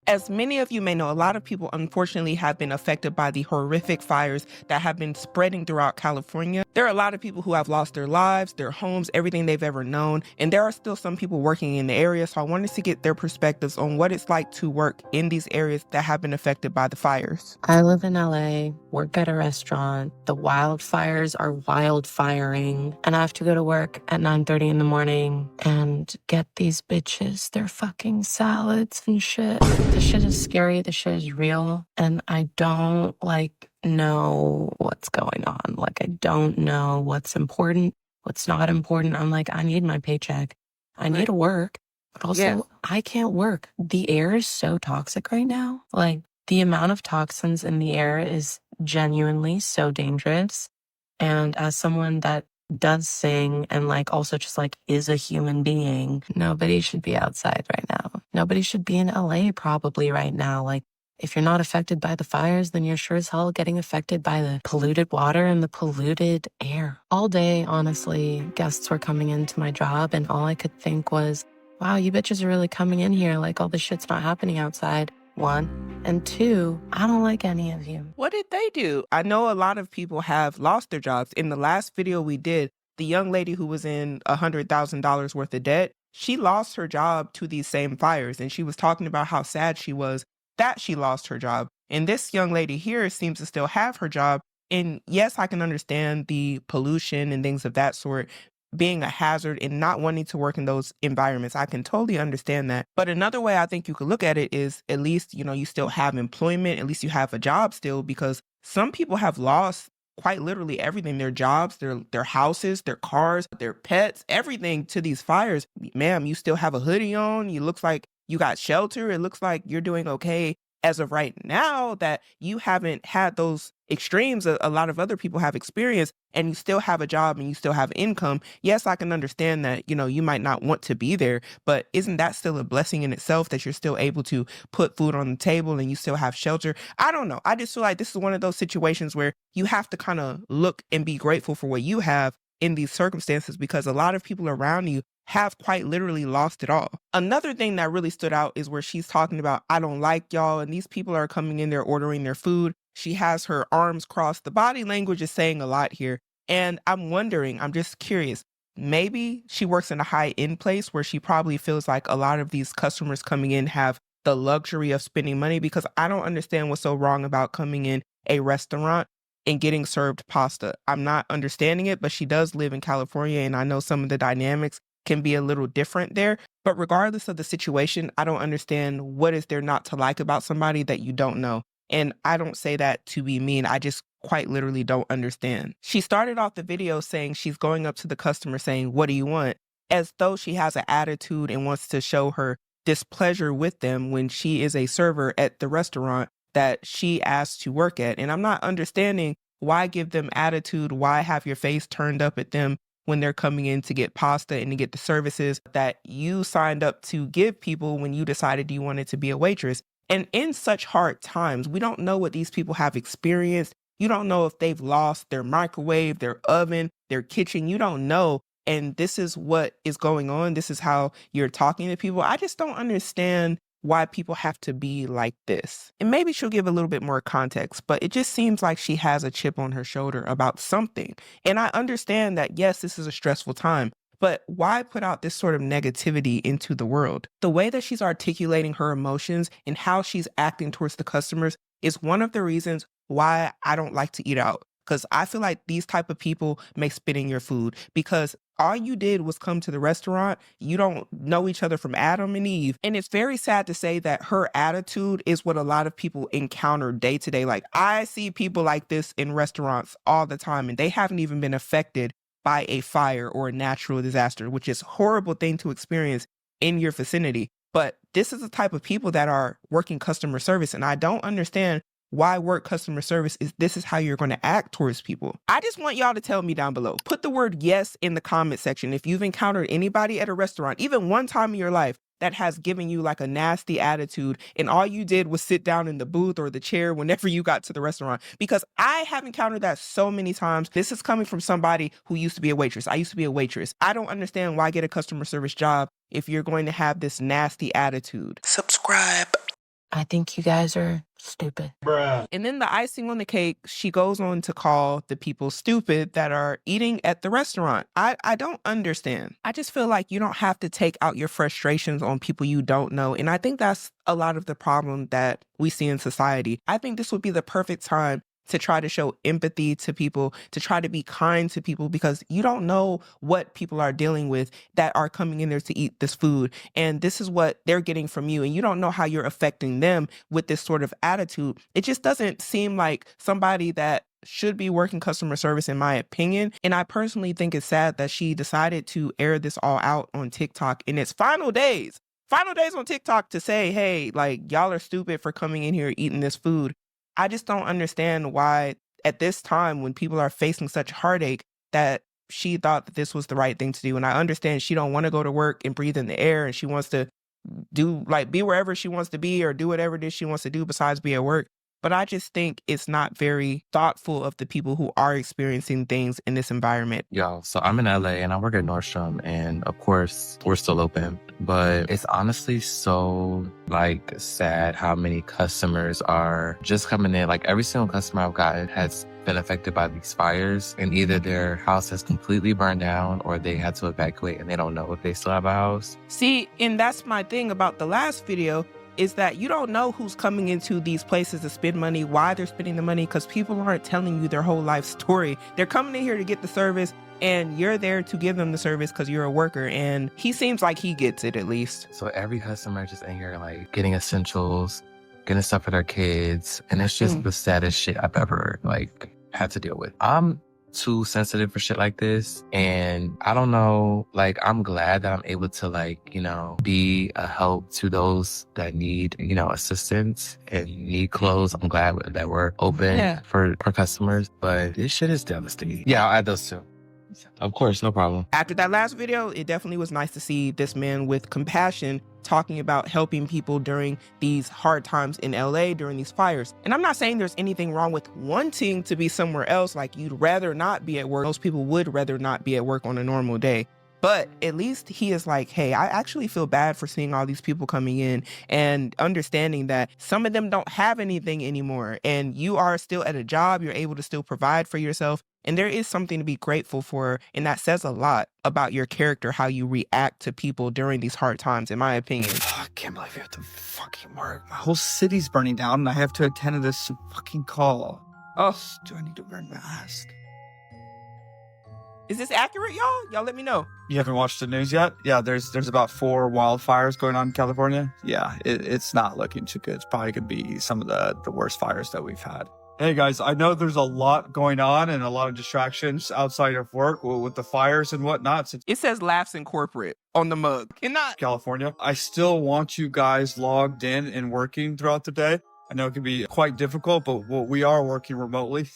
As many of you may know, a lot of people unfortunately have been affected by the horrific fires that have been spreading throughout California. There are a lot of people who have lost their lives, their homes, everything they've ever known, and there are still some people working in the area, so I wanted to get their perspectives on what it's like to work in these areas that have been affected by the fires. I live in LA, work at a restaurant. The wildfires are wildfiring, and I have to go to work at 9:30 in the morning and get these bitches their fucking salads and shit. The shit is scary, the shit is real, and I don't know what's going on. I don't know what's important, what's not important. I'm like, I need my paycheck. I need to work, but also I can't work. The air is so toxic right now. The amount of toxins in the air is genuinely so dangerous. And as someone that does sing and also just is a human being, nobody should be outside right now. Nobody should be in LA probably right now. If you're not affected by the fires, then you're sure as hell getting affected by the polluted water and the polluted air. All day, honestly, guests were coming into my job and all I could think was, wow, you bitches are really coming in here. All this shit's not happening outside. One. And two, I don't like any of you. What did they do? I know a lot of people have lost their jobs. In the last video we did, the young lady who was in $100,000 worth of debt, she lost her job to these same fires. And she was talking about how sad she was that she lost her job. And this young lady here seems to still have her job. And yes, I can understand the pollution and things of that sort being a hazard and not wanting to work in those environments. I can totally understand that. But another way I think you could look at it is at least, you still have employment, at least you have a job still, because some people have lost quite literally everything, their jobs, their houses, their cars, their pets, everything to these fires. Ma'am, you still have a hoodie on. You look like you got shelter. It looks like you're doing okay as of right now, that you haven't had those extremes a lot of other people have experienced, and you still have a job and you still have income. Yes, I can understand that, you might not want to be there, but isn't that still a blessing in itself that you're still able to put food on the table and you still have shelter? I don't know. I just feel like this is one of those situations where you have to kind of look and be grateful for what you have in these circumstances, because a lot of people around you have quite literally lost it all. Another thing that really stood out is where she's talking about, I don't like y'all, and these people are coming in there ordering their food. She has her arms crossed. The body language is saying a lot here. And I'm wondering, I'm just curious, maybe she works in a high-end place where she probably feels like a lot of these customers coming in have the luxury of spending money, because I don't understand what's so wrong about coming in a restaurant and getting served pasta. I'm not understanding it, but she does live in California, and I know some of the dynamics can be a little different there. But regardless of the situation, I don't understand what is there not to like about somebody that you don't know. And I don't say that to be mean. I just quite literally don't understand. She started off the video saying she's going up to the customer saying, what do you want? As though she has an attitude and wants to show her displeasure with them when she is a server at the restaurant that she asked to work at. And I'm not understanding why give them attitude, why have your face turned up at them when they're coming in to get pasta and to get the services that you signed up to give people when you decided you wanted to be a waitress. And in such hard times, we don't know what these people have experienced. You don't know if they've lost their microwave, their oven, their kitchen. You don't know. And this is what is going on. This is how you're talking to people. I just don't understand why people have to be like this. And maybe she'll give a little bit more context, but it just seems like she has a chip on her shoulder about something. And I understand that, yes, this is a stressful time, but why put out this sort of negativity into the world? The way that she's articulating her emotions and how she's acting towards the customers is one of the reasons why I don't like to eat out. Because I feel like these type of people may spit in your food, because all you did was come to the restaurant. You don't know each other from Adam and Eve. And it's very sad to say that her attitude is what a lot of people encounter day to day. I see people like this in restaurants all the time, and they haven't even been affected by a fire or a natural disaster, which is a horrible thing to experience in your vicinity. But this is the type of people that are working customer service. And I don't understand why work customer service this is how you're going to act towards people. I just want y'all to tell me down below. Put the word yes in the comment section if you've encountered anybody at a restaurant, even one time in your life, that has given you a nasty attitude and all you did was sit down in the booth or the chair whenever you got to the restaurant. Because I have encountered that so many times. This is coming from somebody who used to be a waitress. I used to be a waitress. I don't understand why get a customer service job if you're going to have this nasty attitude. Subscribe. I think you guys are stupid. And then the icing on the cake, she goes on to call the people stupid that are eating at the restaurant. I don't understand. I just feel like you don't have to take out your frustrations on people you don't know. And I think that's a lot of the problem that we see in society. I think this would be the perfect time to try to show empathy to people, to try to be kind to people, because you don't know what people are dealing with that are coming in there to eat this food. And this is what they're getting from you. And you don't know how you're affecting them with this sort of attitude. It just doesn't seem like somebody that should be working customer service, in my opinion. And I personally think it's sad that she decided to air this all out on TikTok in its final days on TikTok to say, hey, like, y'all are stupid for coming in here eating this food. I just don't understand why at this time when people are facing such heartache that she thought that this was the right thing to do. And I understand she don't want to go to work and breathe in the air, and she wants to be wherever she wants to be or do whatever it is she wants to do besides be at work. But I just think it's not very thoughtful of the people who are experiencing things in this environment. Yo, so I'm in LA and I work at Nordstrom, and of course we're still open, but it's honestly so like sad how many customers are just coming in. Like every single customer I've gotten has been affected by these fires, and either their house has completely burned down or they had to evacuate and they don't know if they still have a house. See, and that's my thing about the last video, is that you don't know who's coming into these places to spend money, why they're spending the money, because people aren't telling you their whole life story. They're coming in here to get the service, and you're there to give them the service because you're a worker. And he seems like he gets it, at least. So every customer just in here like getting essentials, getting stuff for their kids, and it's just the saddest shit I've ever like had to deal with. I'm too sensitive for shit like this, and I don't know, like I'm glad that I'm able to like, you know, be a help to those that need, you know, assistance and need clothes. I'm glad that we're open for customers, but this shit is devastating. Yeah, I'll add those too. Of course, no problem. After that last video, it definitely was nice to see this man with compassion talking about helping people during these hard times in LA during these fires. And I'm not saying there's anything wrong with wanting to be somewhere else, like you'd rather not be at work. Most people would rather not be at work on a normal day. But at least he is like, hey, I actually feel bad for seeing all these people coming in and understanding that some of them don't have anything anymore. And you are still at a job, you're able to still provide for yourself. And there is something to be grateful for. And that says a lot about your character, how you react to people during these hard times, in my opinion. I can't believe you have to fucking work. My whole city's burning down and I have to attend to this fucking call. Oh, do I need to wear a mask? Is this accurate, y'all? Y'all let me know. You haven't watched the news yet? Yeah, there's about 4 wildfires going on in California. Yeah, it's not looking too good. It's probably going to be some of the worst fires that we've had. Hey guys, I know there's a lot going on and a lot of distractions outside of work with the fires and whatnot. It says laughs in corporate on the mug. Cannot. California. I still want you guys logged in and working throughout the day. I know it can be quite difficult, but we are working remotely.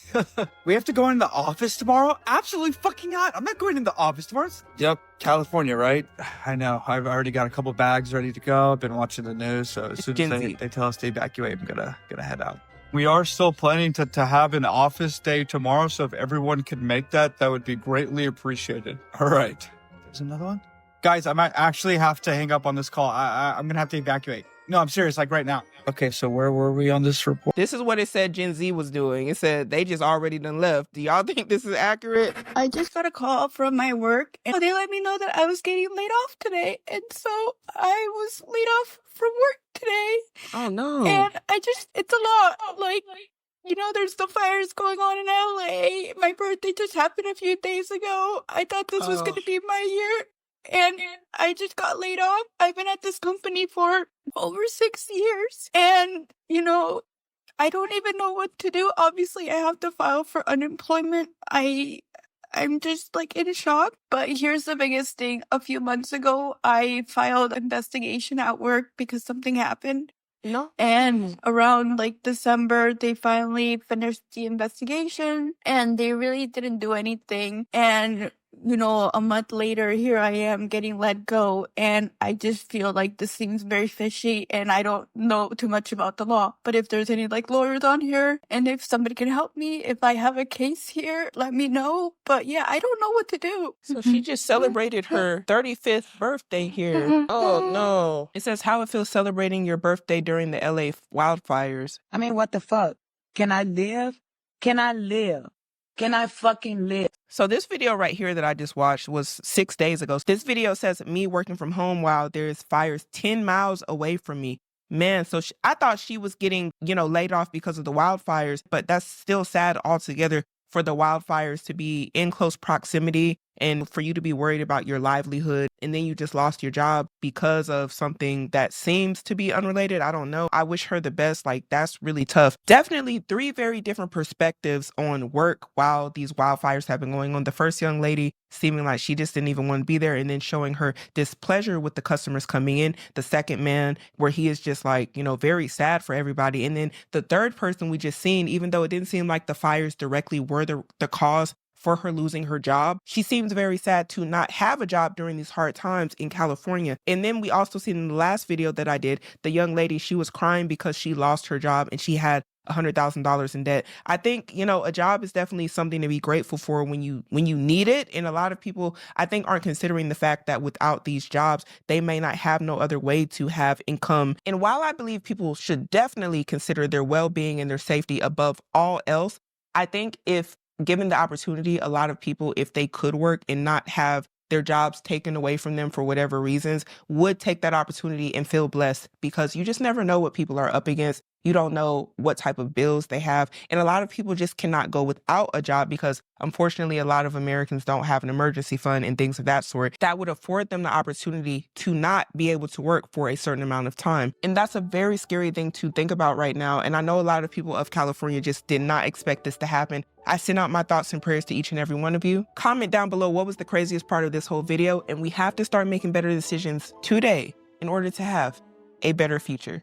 We have to go in the office tomorrow? Absolutely fucking not. I'm not going in the office tomorrow. Yep, California, right? I know. I've already got a couple bags ready to go. I've been watching the news, so as soon as they tell us to evacuate, I'm gonna head out. We are still planning to have an office day tomorrow, so if everyone could make that would be greatly appreciated. All right. There's another one? Guys, I might actually have to hang up on this call. I'm gonna have to evacuate. No, I'm serious, like right now. Okay, so where were we on this report? This is what it said Gen Z was doing. It said they just already done left. Do y'all think this is accurate? I just got a call from my work and they let me know that I was getting laid off today. And so I was laid off from work today. Oh no. And it's a lot. Like, you know, there's the fires going on in LA. My birthday just happened a few days ago. I thought this was going to be my year. And I just got laid off. I've been at this company for over 6 years. And, you know, I don't even know what to do. Obviously, I have to file for unemployment. I'm just like in shock. But here's the biggest thing. A few months ago, I filed an investigation at work because something happened. No. And around like December, they finally finished the investigation and they really didn't do anything. And you know, a month later, here I am getting let go. And I just feel like this seems very fishy and I don't know too much about the law. But if there's any like lawyers on here and if somebody can help me, if I have a case here, let me know. But yeah, I don't know what to do. So she just celebrated her 35th birthday here. Oh no. It says how it feels celebrating your birthday during the LA wildfires. I mean, what the fuck? Can I live? Can I live? Can I fucking live? So this video right here that I just watched was 6 days ago. This video says me working from home while there's fires 10 miles away from me. Man, so I thought she was getting, laid off because of the wildfires, but that's still sad altogether for the wildfires to be in close proximity and for you to be worried about your livelihood. And then you just lost your job because of something that seems to be unrelated. I don't know. I wish her the best. Like, that's really tough. Definitely 3 very different perspectives on work while these wildfires have been going on. The first young lady seeming like she just didn't even want to be there and then showing her displeasure with the customers coming in. The second man where he is just like, very sad for everybody. And then the third person we just seen, even though it didn't seem like the fires directly were the cause for her losing her job, she seems very sad to not have a job during these hard times in California. And then we also seen in the last video that I did, the young lady, she was crying because she lost her job and she had $100,000 in debt. I think, a job is definitely something to be grateful for when you need it. And a lot of people, I think, aren't considering the fact that without these jobs, they may not have no other way to have income. And while I believe people should definitely consider their well-being and their safety above all else, I think if given the opportunity, a lot of people, if they could work and not have their jobs taken away from them for whatever reasons, would take that opportunity and feel blessed, because you just never know what people are up against. You don't know what type of bills they have. And a lot of people just cannot go without a job because, unfortunately, a lot of Americans don't have an emergency fund and things of that sort that would afford them the opportunity to not be able to work for a certain amount of time. And that's a very scary thing to think about right now. And I know a lot of people of California just did not expect this to happen. I send out my thoughts and prayers to each and every one of you. Comment down below what was the craziest part of this whole video. And we have to start making better decisions today in order to have a better future.